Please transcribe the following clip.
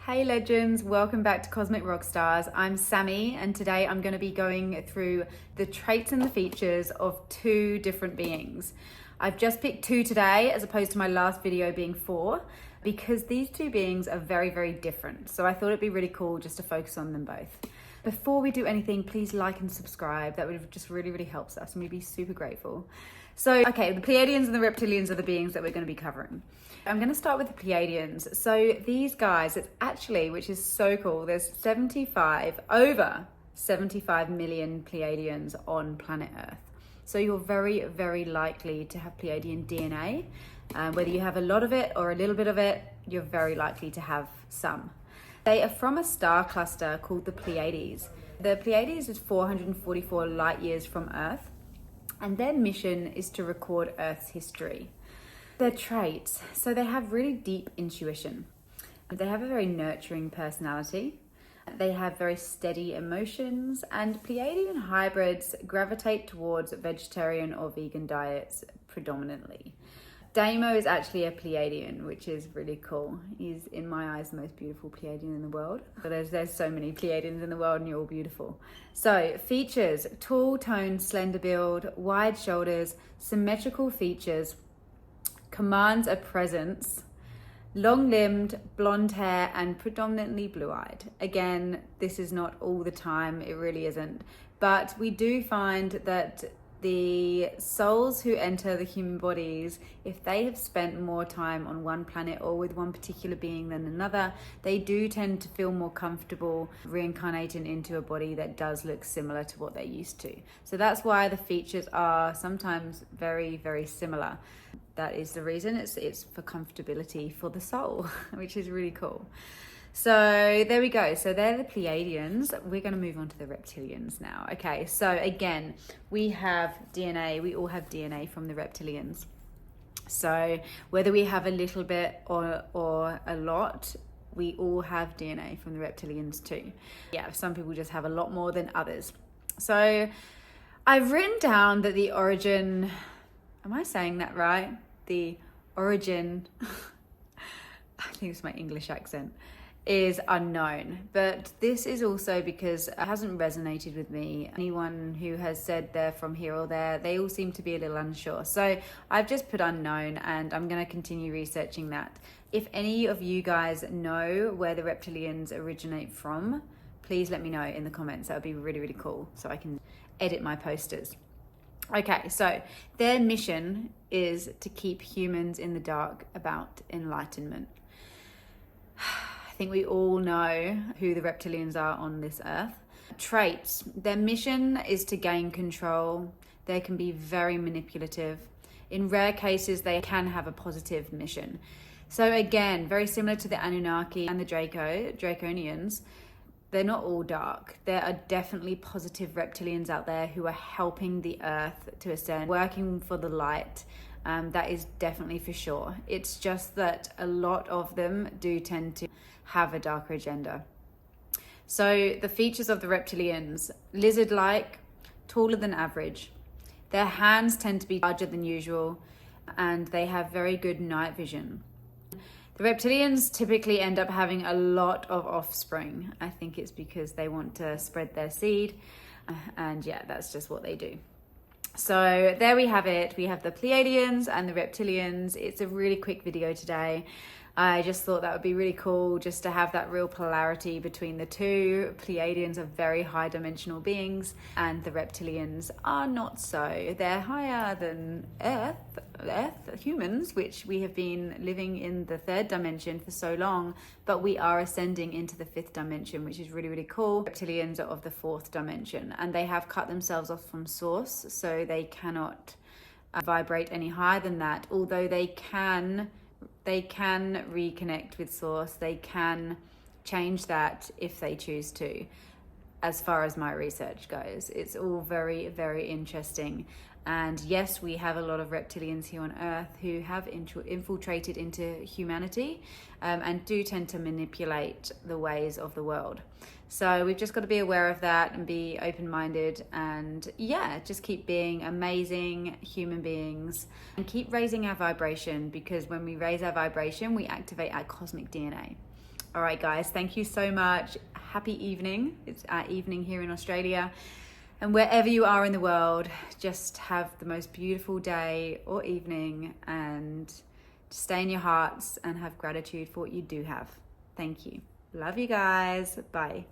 Hey legends, welcome back to Cosmic Rockstars. I'm Sammy and today I'm going to be going through the traits and the features of two different beings. I've just picked two today as opposed to my last video being four because these two beings are very, very different. So I thought it'd be really cool just to focus on them both. Before we do anything, please like and subscribe. That would just really, really helps us and we'd be super grateful. So, okay, the Pleiadians and the Reptilians are the beings that we're going to be covering. I'm going to start with the Pleiadians. So these guys, it's actually, which is so cool, there's over 75 million Pleiadians on planet Earth. So you're very, very likely to have Pleiadian DNA. Whether you have a lot of it or a little bit of it, you're very likely to have some. They are from a star cluster called the Pleiades. The Pleiades is 444 light years from Earth, and their mission is to record Earth's history. Their traits, so they have really deep intuition. They have a very nurturing personality. They have very steady emotions, and Pleiadian hybrids gravitate towards vegetarian or vegan diets predominantly. Deimos is actually a Pleiadian, which is really cool. He's, in my eyes, the most beautiful Pleiadian in the world. But there's so many Pleiadians in the world and you're all beautiful. So, features: tall, toned, slender build, wide shoulders, symmetrical features, commands a presence, long-limbed, blonde hair, and predominantly blue-eyed. Again, this is not all the time, it really isn't. But we do find that the souls who enter the human bodies, if they have spent more time on one planet or with one particular being than another, they do tend to feel more comfortable reincarnating into a body that does look similar to what they're used to. So that's why the features are sometimes very, very similar. That is the reason. It's for comfortability for the soul, which is really cool. So there we go. So they're the Pleiadians. We're going to move on to the Reptilians now. Okay, so again, we have DNA. We all have DNA from the Reptilians. So whether we have a little bit or a lot, we all have DNA from the Reptilians too. Yeah, some people just have a lot more than others. So I've written down that the origin, am I saying that right? The origin, I think it's my English accent, is unknown, but this is also because it hasn't resonated with me. Anyone who has said they're from here or there, they all seem to be a little unsure. So I've just put unknown and I'm going to continue researching that. If any of you guys know where the Reptilians originate from, please let me know in the comments. That would be really, really cool so I can edit my posters. Okay, so their mission is to keep humans in the dark about enlightenment. I think we all know who the Reptilians are on this earth. Traits: their mission is to gain control. They can be very manipulative. In rare cases, they can have a positive mission. So again, very similar to the Anunnaki and the Draconians, they're not all dark. There are definitely positive reptilians out there who are helping the earth to ascend, working for the light. That is definitely for sure. It's just that a lot of them do tend to have a darker agenda. So the features of the Reptilians: lizard-like, taller than average. Their hands tend to be larger than usual, and they have very good night vision. The Reptilians typically end up having a lot of offspring. I think it's because they want to spread their seed, and yeah, that's just what they do. So there we have it. We have the Pleiadians and the Reptilians. It's a really quick video today. I just thought that would be really cool just to have that real polarity between the two. Pleiadians are very high dimensional beings and the Reptilians are not so. They're higher than Earth, humans, which we have been living in the third dimension for so long, but we are ascending into the fifth dimension, which is really, really cool. Reptilians are of the fourth dimension and they have cut themselves off from source, so they cannot vibrate any higher than that, although they can reconnect with source. They can change that if they choose to, as far as my research goes. It's all very, very interesting. And yes, we have a lot of reptilians here on Earth who have infiltrated into humanity and do tend to manipulate the ways of the world. So we've just got to be aware of that and be open-minded and yeah, just keep being amazing human beings and keep raising our vibration, because when we raise our vibration, we activate our cosmic DNA. All right, guys, thank you so much. Happy evening. It's evening here in Australia. And wherever you are in the world, just have the most beautiful day or evening, and stay in your hearts and have gratitude for what you do have. Thank you. Love you guys. Bye.